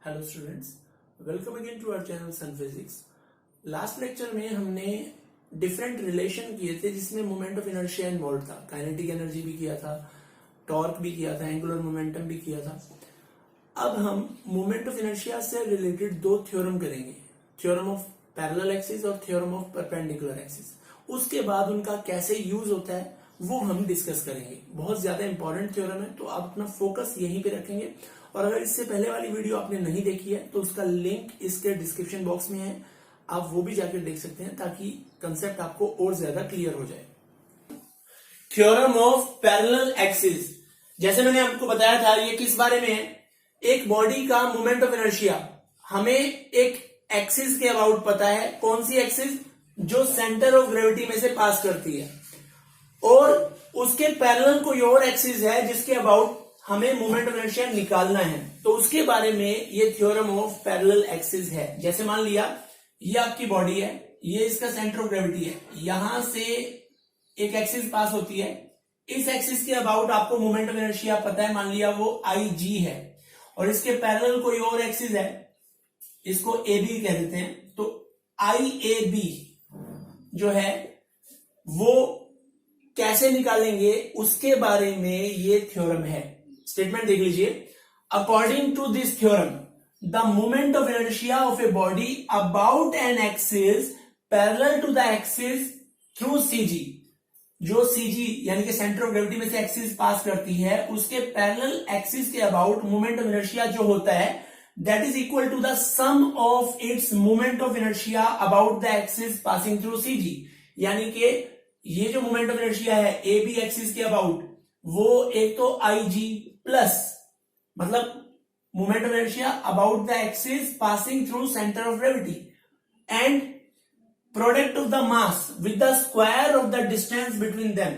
Hello students, welcome again to our channel Sun physics. Last lecture में हमने different relation किए थे जिसमें मोमेंट ऑफ इनर्शिया इन्वॉल्व था। काइनेटिक एनर्जी भी किया था, टॉर्क भी किया था, एंगुलर मोमेंटम भी किया था। अब हम मोमेंट ऑफ इनर्शिया से रिलेटेड दो थ्योरम करेंगे, थ्योरम ऑफ पैरेलल एक्सिस और थ्योरम ऑफ परपेंडिकुलर एक्सिस। उसके बाद उनका कैसे यूज होता है वो हम डिस्कस करेंगे। बहुत ज्यादा इंपॉर्टेंट थ्योरम है, तो आप अपना फोकस यहीं पे रखेंगे। और अगर इससे पहले वाली वीडियो आपने नहीं देखी है तो उसका लिंक इसके डिस्क्रिप्शन बॉक्स में है, आप वो भी जाकर देख सकते हैं ताकि कंसेप्ट आपको और ज्यादा क्लियर हो जाए। थ्योरम ऑफ पैरेलल एक्सिस, जैसे मैंने आपको बताया था, ये किस बारे में है? एक बॉडी का मोमेंट ऑफ इनर्शिया हमें एक एक्सिस के अबाउट पता है। कौन सी एक्सिस? जो सेंटर ऑफ ग्रेविटी में से पास करती है। और उसके पैरेलल कोई और एक्सिस है जिसके अबाउट हमें मोमेंट ऑफ इनर्शिया निकालना है, तो उसके बारे में ये थ्योरम ऑफ पैरेलल एक्सिस है। जैसे मान लिया ये आपकी बॉडी है, ये इसका सेंटर ऑफ ग्रेविटी है, यहां से एक एक्सिस पास होती है। इस एक्सिस के अबाउट आपको मोमेंट ऑफ इनर्शिया पता है, मान लिया वो IG है। और इसके पैरेलल कोई और एक्सिस है, इसको AB कह देते हैं। तो IAB जो है वो कैसे निकालेंगे उसके बारे में ये थ्योरम है। स्टेटमेंट देख लीजिए। According to this theorem, the moment of inertia of a body about an axis parallel to the axis through CG, जो CG यानी कि सेंटर ऑफ ग्रेविटी में से एक्सिस पास करती है, उसके पैरेलल एक्सिस के अबाउट मोमेंट ऑफ इनर्शिया जो होता है, that is equal to the sum of its moment of inertia about the axis passing through CG। यानी कि ये जो मोमेंट ऑफ इनर्शिया है AB एक्सिस के अबाउट, वो एक तो IG प्लस मतलब moment of inertia about the axis passing through centre of gravity and product of the mass with the square of the distance between them.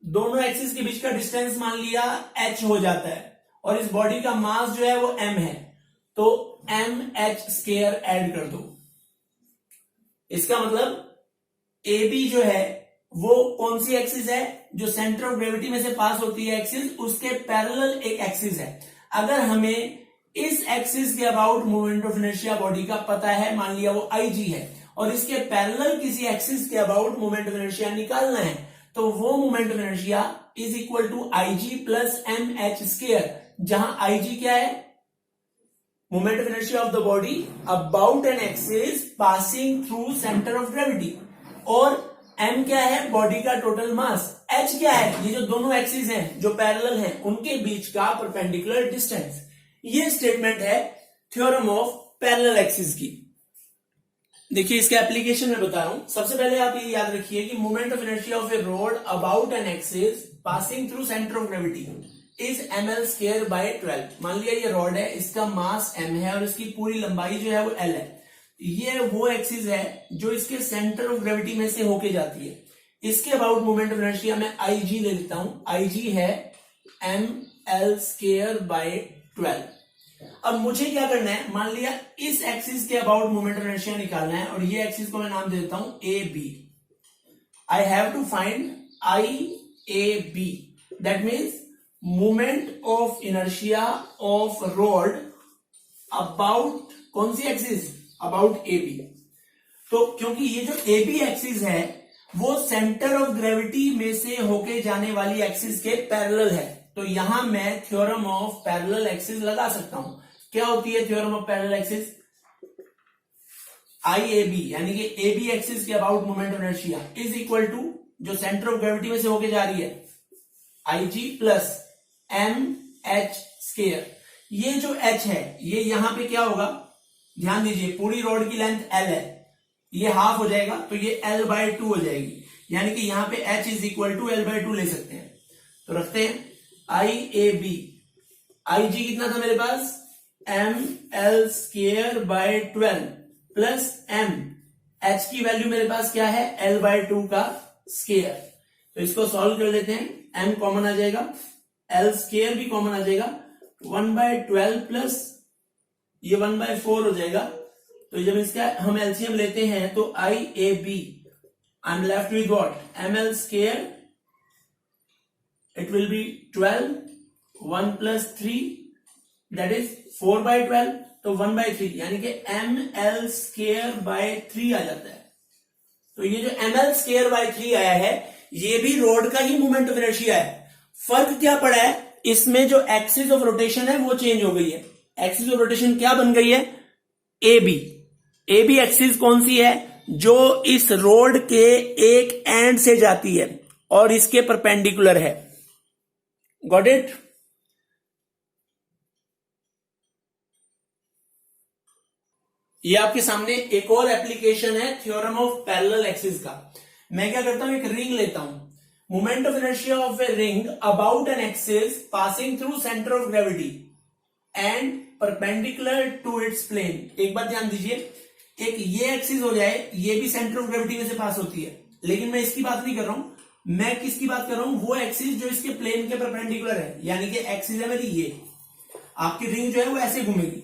दोनों axis के बीच का distance मान लिया h हो जाता है, और इस बॉडी का मास जो है वो m है, तो mh स्क्वायर ऐड कर दो। इसका मतलब AB जो है वो कौन सी एक्सिस है? जो सेंटर ऑफ ग्रेविटी में से पास होती है एक्सिस, उसके पैरेलल एक एक्सिस है। अगर हमें इस एक्सिस के about moment of inertia body का पता है, मान लिया वो IG है, और इसके पैरेलल किसी एक्सिस के अबाउट मोमेंट ऑफ इनर्शिया निकालना है, तो वो moment of inertia is equal to IG plus mh square, जहां IG क्या है? Moment of inertia of the body about an axis passing through centre of gravity, और m क्या है? बॉडी का टोटल मास। h क्या है? ये जो दोनों एक्सिस हैं जो पैरेलल हैं उनके बीच का परपेंडिकुलर डिस्टेंस। ये स्टेटमेंट है थ्योरम ऑफ पैरेलल एक्सिस की। देखिए इसका एप्लीकेशन में बता रहा हूं। सबसे पहले आप ये याद रखिए कि moment of inertia of A rod about an axis passing through centre of gravity is ml square by 12। मान लिया ये रॉड है, इसका मास m है और इसकी पूरी लंबाई जो है वो l है। ये वो एक्सिस है जो इसके सेंटर ऑफ ग्रेविटी में से होके जाती है। इसके अबाउट मोमेंट ऑफ इनर्शिया मैं IG ले लेता हूं। IG है ml स्क्वायर बाय 12। अब मुझे क्या करना है? मान लिया इस एक्सिस के अबाउट मोमेंट ऑफ इनर्शिया निकालना है, और ये एक्सिस को मैं नाम दे देता हूं AB। I have to find IAB, that means moment of inertia of rod about कौन सी एक्सिस? About AB। तो क्योंकि ये जो AB एक्सिस है वो सेंटर ऑफ ग्रेविटी में से होके जाने वाली एक्सिस के पैरेलल है, तो यहां मैं थ्योरम ऑफ पैरेलल एक्सिस लगा सकता हूं। क्या होती है theorem of parallel axis? IAB यानी कि AB एक्सिस के about moment of inertia is equal to जो सेंटर ऑफ ग्रेविटी में से होके जा रही है IG प्लस mh स्क्वायर। ये जो h है ये यहां पे क्या होगा? ध्यान दीजिए, पूरी रॉड की लेंथ L है, ये हाफ हो जाएगा तो ये L/2 हो जाएगी, यानी कि यहां पे h is equal to L/2 ले सकते हैं। तो रखते हैं IAB। IG कितना था मेरे पास? ml square by 12 plus m। h की वैल्यू मेरे पास क्या है? L/2 का स्क्वायर। तो इसको सॉल्व कर लेते हैं। m कॉमन आ जाएगा, L स्क्वायर भी कॉमन आ जाएगा, 1/12 प्लस ये 1/4 हो जाएगा। तो जब इसका हम एलसीएम लेते हैं तो IAB I am left with what? ml square, it will B 12, 1 + 3 that is 4/12, तो 1/3 यानी कि ml²/3 आ जाता है। तो ये जो ml²/3 आया है ये भी रोड का ही मोमेंट ऑफ इनर्शिया है। फर्क क्या पड़ा है, इसमें जो एक्सिस ऑफ रोटेशन है वो चेंज हो गई है। एक्सिस ऑफ रोटेशन क्या बन गई है, AB। AB एक्सिस कौन सी है, जो इस रोड के एक एंड से जाती है और इसके परपेंडिकुलर है। Got it. ये आपके सामने एक और एप्लीकेशन है थ्योरम ऑफ पैरेलल एक्सिस का। मैं क्या करता हूं, एक रिंग लेता हूं, moment of inertia of a ring about an axis passing through centre of gravity and perpendicular to its plane. एक बात ध्यान दीजिए, एक ये एक्सिस हो जाए, ये भी सेंटर ऑफ ग्रेविटी में से पास होती है, लेकिन मैं इसकी बात नहीं कर रहा हूं, मैं किसकी बात कर रहा हूं, वो एक्सिस जो इसके प्लेन के परपेंडिकुलर है, यानी कि एक्सिस है मेरी ये। आपकी रिंग जो है वो ऐसे घूमेगी,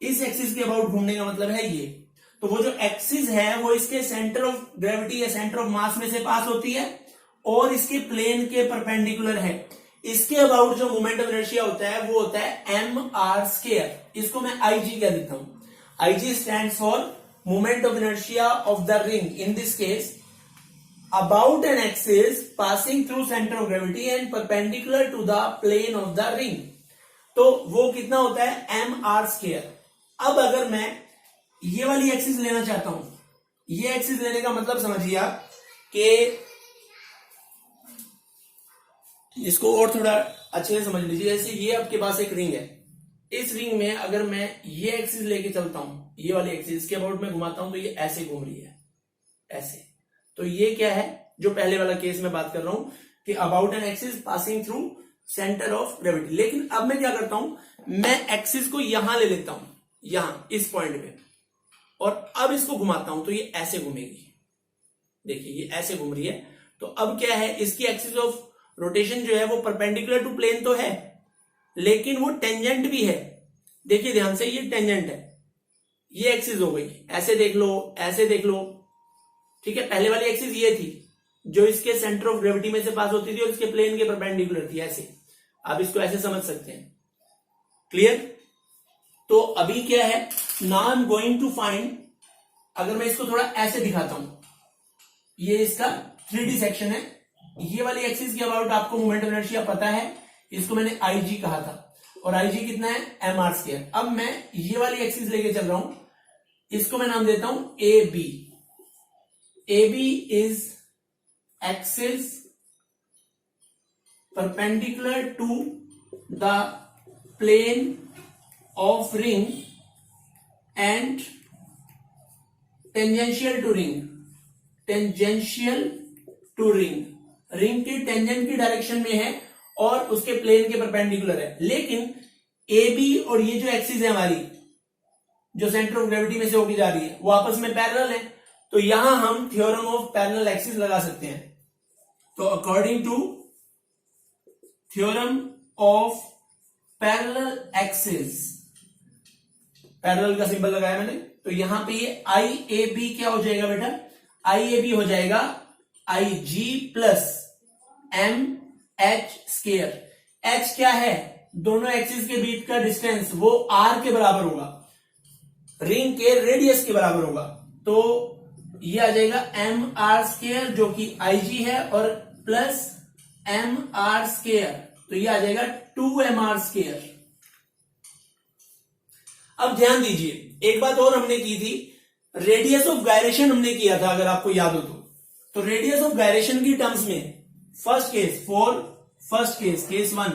इस एक्सिस के अबाउट घूमने का मतलब है ये। तो वो जो एक्सिस है वो इसके सेंटर ऑफ ग्रेविटी या सेंटर ऑफ मास में से पास होती है और इसके प्लेन के परपेंडिकुलर है। इसके अबाउट जो मोमेंट ऑफ इनर्शिया होता है वो होता है mr²। इसको मैं IG कह देता हूं। IG stands for moment of inertia of the ring, in this case about an axis passing through center of gravity and perpendicular to the plane of the ring। तो वो कितना होता है, mr²। अब अगर मैं ये वाली एक्सिस लेना चाहता हूं, ये एक्सिस लेने का मतलब समझिए आप कि इसको और थोड़ा अच्छे से समझ लीजिए। जैसे ये आपके पास एक रिंग है, इस रिंग में अगर मैं ये एक्सिस लेके चलता हूं, ये वाली एक्सिस के अबाउट में घुमाता हूं, तो ये ऐसे घूम रही है, ऐसे। तो ये क्या है, जो पहले वाला केस में बात कर रहा हूं कि about an axis passing through centre of gravity. लेकिन अब मैं क्या करता हूं, मैं एक्सिस को यहां ले लेता हूं, यहां इस पॉइंट पे, और अब इसको घुमाता हूं तो ये ऐसे घूमेगी। देखिए ये ऐसे घूम रही है। तो अब क्या है, इसकी एक्सिस ऑफ रोटेशन जो है वो परपेंडिकुलर टू प्लेन तो है, लेकिन वो टेंजेंट भी है। देखिए ध्यान से, ये टेंजेंट है, ये एक्सिस हो गई, ऐसे देख लो, ऐसे देख लो, ठीक है। पहले वाली एक्सिस ये थी जो इसके सेंटर ऑफ ग्रेविटी में से पास होती थी और इसके प्लेन के परपेंडिकुलर थी, ऐसे। आप इसको ऐसे समझ सकते हैं, क्लियर। तो अभी क्या है, now I am going to find, अगर मैं इसको थोड़ा ऐसे दिखाता हूं, ये इसका 3D सेक्शन है। ये वाली एक्सिस के अबाउट आपको मोमेंट ऑफ इनर्शिया पता है, इसको मैंने IG कहा था, और IG कितना है, mr²। अब मैं ये वाली एक्सिस लेके चल रहा हूं, इसको मैं नाम देता हूं AB। AB is axis perpendicular to the plane of ring and tangential to ring, tangential to ring। Ring की टेंजेंट की डायरेक्शन में है और उसके प्लेन के परपेंडिकुलर है। लेकिन AB और ये जो एक्सिस है हमारी, जो सेंटर ऑफ ग्रेविटी में से होकर जा रही है, वो आपस में पैरेलल है। तो यहां हम थ्योरम ऑफ पैरेलल एक्सिस लगा सकते हैं। तो according to theorem of parallel axis, parallel का सिंबल लगाया मैंने, तो यहां पे ये IAB क्या हो जाएगा बेटा, IAB हो जाएगा IG प्लस MH²। H क्या है, दोनों एक्सिस के बीच का डिस्टेंस, वो R के बराबर होगा, रिंग के रेडियस के बराबर होगा। तो ये आ जाएगा mr² जो कि IG है, और प्लस mr², तो ये आ जाएगा 2mr²। अब ध्यान दीजिए, एक बात और हमने की थी, रेडियस ऑफ गायरेशन हमने किया था, अगर आपको याद हो तो रेडियस ऑफ गायरेशन की टर्म्स में first case, for first case 1,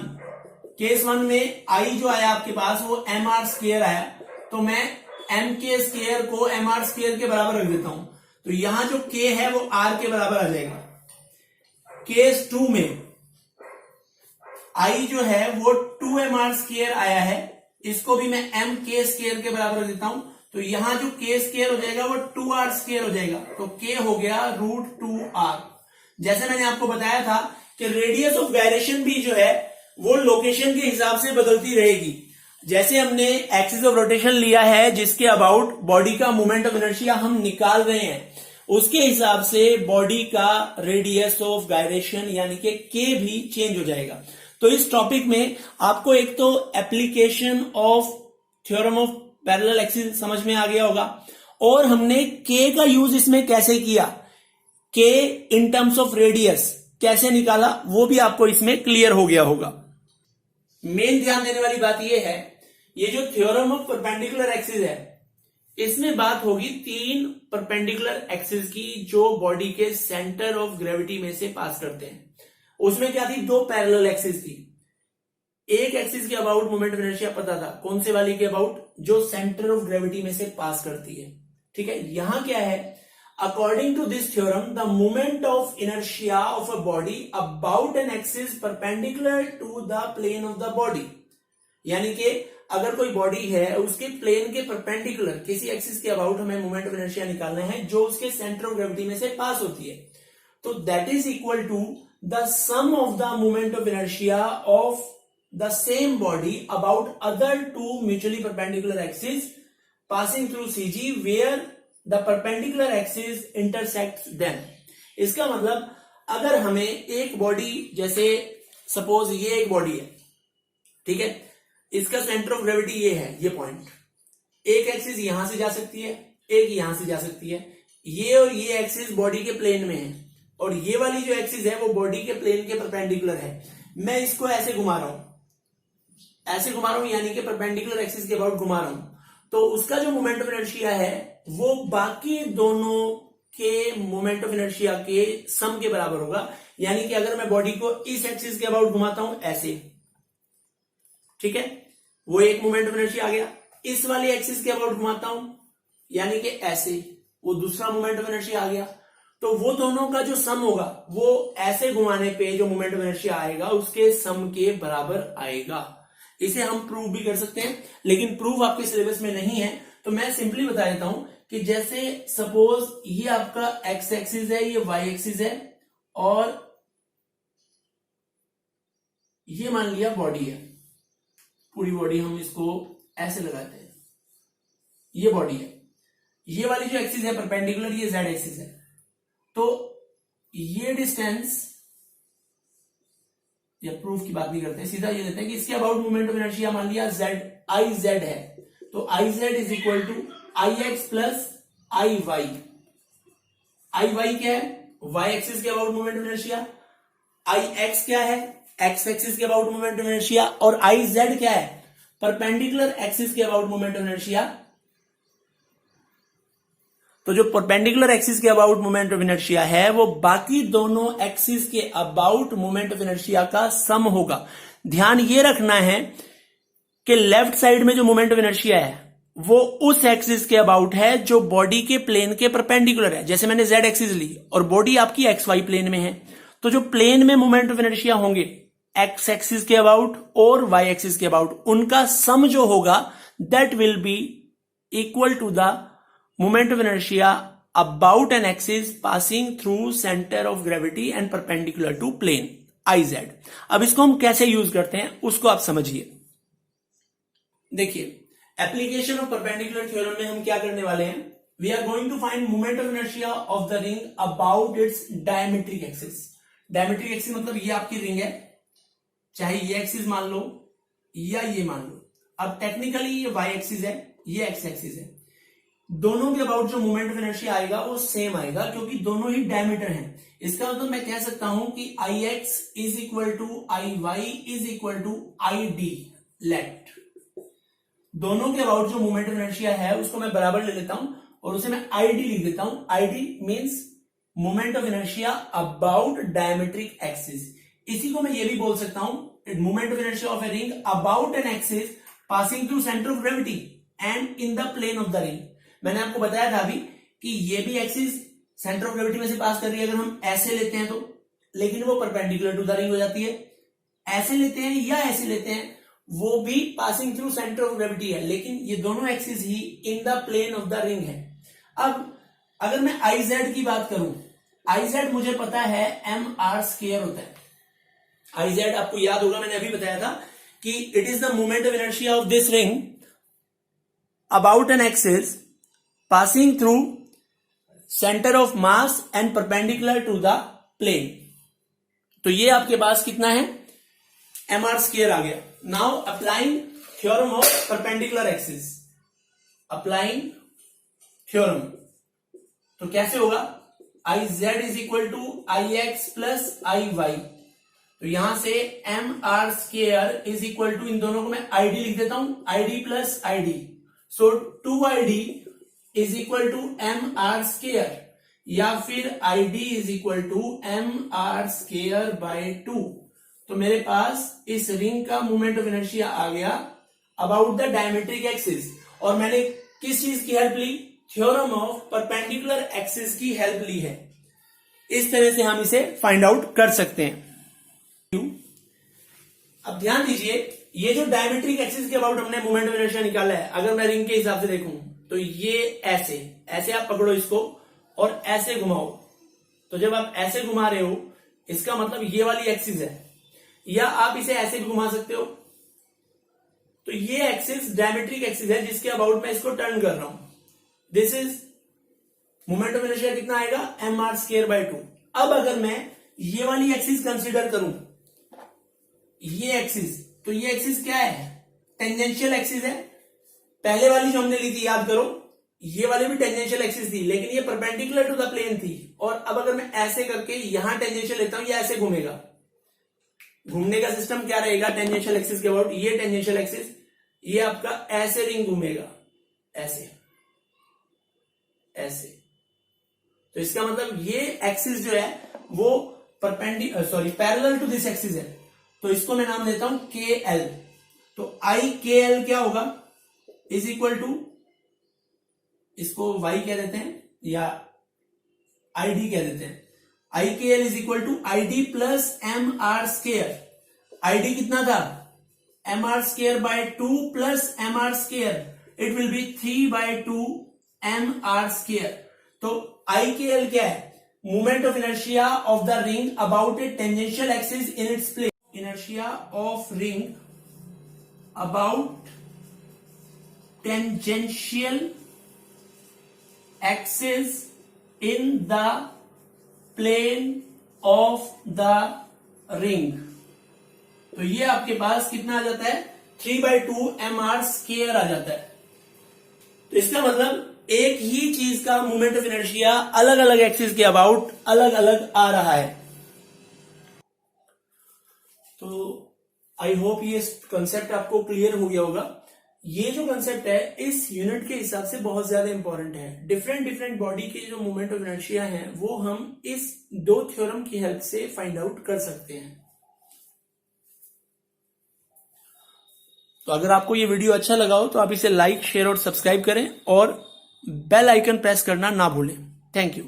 case 1 में I जो आया आपके पास वो mr² आया, तो मैं mk² को mr² के बराबर रख देता हूं। तो यहां जो k है वो r के बराबर आ जाएगा। केस 2 में I जो है वो 2mr² आया है, इसको भी मैं mk² के बराबर रख देता हूं। तो यहां जो k² हो जाएगा वो 2r² हो जाएगा, तो k हो गया √2r। जैसे मैंने आपको बताया था कि रेडियस ऑफ गायरेशन भी जो है वो लोकेशन के हिसाब से बदलती रहेगी। जैसे हमने एक्सिस ऑफ रोटेशन लिया है जिसके अबाउट बॉडी का मोमेंट ऑफ इनर्शिया हम निकाल रहे हैं, उसके हिसाब से बॉडी का रेडियस ऑफ गायरेशन यानी कि k भी चेंज हो जाएगा। तो इस टॉपिक में आपको एक तो application of theorem of parallel axis समझ में आ गया होगा, और हमने के का यूज इसमें कैसे किया, के इन टर्म्स ऑफ रेडियस कैसे निकाला, वो भी आपको इसमें क्लियर हो गया होगा। मेन ध्यान देने वाली बात यह है, ये जो थ्योरम ऑफ परपेंडिकुलर एक्सिस है, इसमें बात होगी तीन परपेंडिकुलर एक्सिस की जो बॉडी के सेंटर ऑफ ग्रेविटी में से पास करते हैं। उसमें क्या थी, दो पैरेलल एक्सिस थी। एक एक्सिस के अबाउट मोमेंट ऑफ इनर्शिया पता था, कौन से वाली के अबाउट, जो सेंटर ऑफ ग्रेविटी में से पास करती है। ठीक है, यहां क्या है, according to this theorem the moment of inertia of a body about an axis perpendicular to the plane of the body, यानी कि अगर कोई बॉडी है उसके प्लेन के परपेंडिकुलर किसी एक्सिस के अबाउट हमें मोमेंट ऑफ इनर्शिया निकालना है जो उसके सेंटर ऑफ ग्रेविटी में से पास होती है, तो that is equal to the sum of the moment of inertia of the same body about other two mutually perpendicular axis passing through CG where the perpendicular axis intersects them. इसका मतलब अगर हमें एक बॉडी, जैसे suppose ये एक body है, ठीक है, इसका सेंटर ऑफ ग्रेविटी ये है, ये पॉइंट, एक एक्सिस यहां से जा सकती है, एक यहां से जा सकती है, ये और ये एक्सिस बॉडी के प्लेन में है, और ये वाली जो एक्सिस है वो बॉडी के प्लेन के परपेंडिकुलर है। मैं इसको ऐसे घुमा रहा हूं, ऐसे घुमा रहा हूं, यानी कि परपेंडिकुलर एक्सिस के अबाउट घुमा रहा हूं, तो उसका जो मोमेंट ऑफ इनर्शिया है वो बाकी दोनों के मोमेंट ऑफ इनर्शिया के सम के बराबर होगा। यानी कि अगर मैं बॉडी को इस एक्सिस के अबाउट घुमाता हूं ऐसे, ठीक है, वो एक मोमेंट ऑफ इनर्शिया आ गया, इस वाली एक्सिस के अबाउट घुमाता हूं यानी कि ऐसे, वो दूसरा मोमेंट ऑफ इनर्शिया आ गया। तो वो दोनों का जो सम होगा वो ऐसे घुमाने पे जो मोमेंट ऑफ इनर्शिया आएगा उसके सम के बराबर आएगा। इसे हम प्रूव भी कर सकते हैं, लेकिन प्रूव आपके सिलेबस में नहीं है, तो मैं सिंपली बता देता हूं कि जैसे सपोज ये आपका एक्स एक्सिस है, ये वाई एक्सिस है, और ये मान लिया बॉडी है, पूरी बॉडी हम इसको ऐसे लगाते हैं, ये बॉडी है, ये वाली जो एक्सिस है परपेंडिकुलर, ये जेड एक्सिस है, तो ये डिस्टेंस, या प्रूफ की बात नहीं करते, सीधा ये देते हैं कि इसके अबाउट मोमेंट ऑफ इनर्शिया मान लिया जेड, आई जेड है, तो I Z is equal to I X plus I Y. I Y क्या है, वाई एक्सिस के about moment of inertia, I X क्या है, एक्स एक्सिस के अबाउट मोमेंट ऑफ इनर्शिया, और आई जेड क्या है, परपेंडिकुलर एक्सिस के अबाउट मोमेंट ऑफ इनर्शिया। तो जो परपेंडिकुलर एक्सिस के अबाउट मोमेंट ऑफ इनर्शिया है वो बाकी दोनों एक्सिस के अबाउट मोमेंट ऑफ इनर्शिया का सम होगा। ध्यान ये रखना है कि लेफ्ट साइड में जो मोमेंट ऑफ इनर्शिया है वो उस एक्सिस के अबाउट है जो बॉडी के प्लेन के परपेंडिकुलर है। जैसे मैंने जेड एक्सिस ली और बॉडी आपकी एक्स वाई प्लेन में है, तो जो प्लेन में मोमेंट ऑफ इनर्शिया होंगे एक्स एक्सिस के अबाउट और वाई एक्सिस के अबाउट, उनका सम जो होगा that will be equal to the moment of inertia about an axis passing through centre of gravity and perpendicular to plane, I Z. अब इसको हम कैसे यूज करते हैं उसको आप समझिए। देखिए, एप्लीकेशन ऑफ परपेंडिकुलर थ्योरम में हम क्या करने वाले हैं, we are going to find moment of inertia of the ring about its diametric axis. Diametric axis मतलब ये आपकी रिंग है, चाहे ये एक्सिस मान लो या ये मान लो। अब टेक्निकली ये वाई एक्सिस है, ये एक्स एक्सिस है, दोनों के अबाउट जो मोमेंट ऑफ इनर्शिया आएगा वो सेम आएगा क्योंकि दोनों ही डायमीटर हैं। इसका मतलब मैं कह सकता हूं कि I X is equal to I Y is equal to I D. Let दोनों के अबाउट जो मोमेंट ऑफ इनर्शिया है उसको मैं बराबर ले लेता हूं और उसे मैं आई डी लिख देता हूं। I D means moment of inertia about diametric axis. इसी को मैं ये भी बोल सकता हूं moment of inertia of a ring about an axis passing through centre of gravity and in the plane of the ring. मैंने आपको बताया था अभी कि ये भी एक्सिस सेंटर ऑफ ग्रेविटी में से पास कर रही है अगर हम ऐसे लेते हैं तो, लेकिन वो परपेंडिकुलर टू द रिंग हो जाती है। ऐसे लेते हैं या ऐसे लेते हैं वो भी passing through centre of gravity है, लेकिन ये दोनों एक्सिस ही in the plane of the ring है। अब अगर मैं आई जेड की बात करूं, आई जेड मुझे पता है एम आर स्क्वायर होता है। आई जेड आपको याद होगा, मैंने अभी बताया था कि it is the moment of inertia of this ring about an axis passing through center of mass and perpendicular to the plane। तो ये आपके पास कितना है, mr स्क्वायर आ गया। Now applying theorem of perpendicular axis, applying theorem, तो कैसे होगा, I Z is equal to I X plus I Y, तो यहां से M R square is equal to, इन दोनों को मैं आईडी लिख देता हूं, ID plus ID, so 2id is equal to M R square, या फिर id is equal to M R square by 2। तो मेरे पास इस रिंग का मोमेंट ऑफ इनर्शिया आ गया अबाउट द डायमेट्रिक एक्सिस, और मैंने किस चीज की हेल्प ली, थ्योरम ऑफ परपेंडिकुलर एक्सिस की हेल्प ली है। इस तरह से हम इसे फाइंड आउट कर सकते हैं। अब ध्यान दीजिए, ये जो डायमेट्रिक एक्सिस के अबाउट हमने मोमेंट ऑफ इनर्शिया निकाला है, अगर मैं रिंग के हिसाब से देखूं तो ये ऐसे ऐसे आप पकड़ो इसको और ऐसे घुमाओ, तो जब आप ऐसे घुमा रहे हो इसका मतलब ये वाली एक्सिस है, या आप इसे ऐसे भी घुमा सकते हो, तो ये एक्सिस डायमेट्रिक एक्सिस है जिसके अबाउट मैं इसको टर्न कर रहा हूं। This is moment of inertia कितना आएगा, एम आर स्क्वायर बाय 2। अब अगर मैं ये वाली एक्सिस कंसीडर करूं, ये एक्सिस, तो ये एक्सिस क्या है, टेंजेंशियल एक्सिस है। पहले वाली जो हमने ली थी याद करो, ये वाली भी टेंजेंशियल एक्सिस थी, लेकिन ये परपेंडिकुलर टू द प्लेन थी। और अब अगर मैं ऐसे करके यहां टेंजेंशियल लेता हूं, ये ऐसे घूमेगा, घूमने का सिस्टम क्या रहेगा टेंजेंशियल एक्सिस के अबाउट, ये टेंजेंशियल एक्सिस, ये आपका ऐसे रिंग घूमेगा, ऐसे ऐसे, तो इसका मतलब ये एक्सिस जो है वो पैरेलल टू दिस एक्सिस है, तो इसको मैं नाम देता हूं के एल। तो आई के एल क्या होगा, इज इक्वल टू, इसको वाई कह देते हैं या आई डी कह देते हैं, I K L is equal to I D plus M R square. I D कितना था, M R square by 2 plus M R square, it will be 3/2 M R square. तो आई के एल क्या है, moment of inertia of the ring about a tangential axis in its plane, inertia of ring about tangential axis in the plane of the ring। तो ये आपके पास कितना आ जाता है, 3/2 mr square आ जाता है। तो इसका मतलब एक ही चीज का मोमेंट ऑफ इनर्शिया अलग अलग एक्सिस के अबाउट अलग अलग आ रहा है। तो आई होप ये कंसेप्ट आपको क्लियर हो गया होगा। ये जो कंसेप्ट है इस यूनिट के हिसाब से बहुत ज्यादा इंपॉर्टेंट है। डिफरेंट बॉडी के जो मोमेंट ऑफ इनर्शिया है वो हम इस 2 थ्योरम की हेल्प से फाइंड आउट कर सकते हैं। तो अगर आपको ये वीडियो अच्छा लगा हो तो आप इसे लाइक, शेयर और सब्सक्राइब करें और बेल आइकन प्रेस करना ना भूलें। Thank you.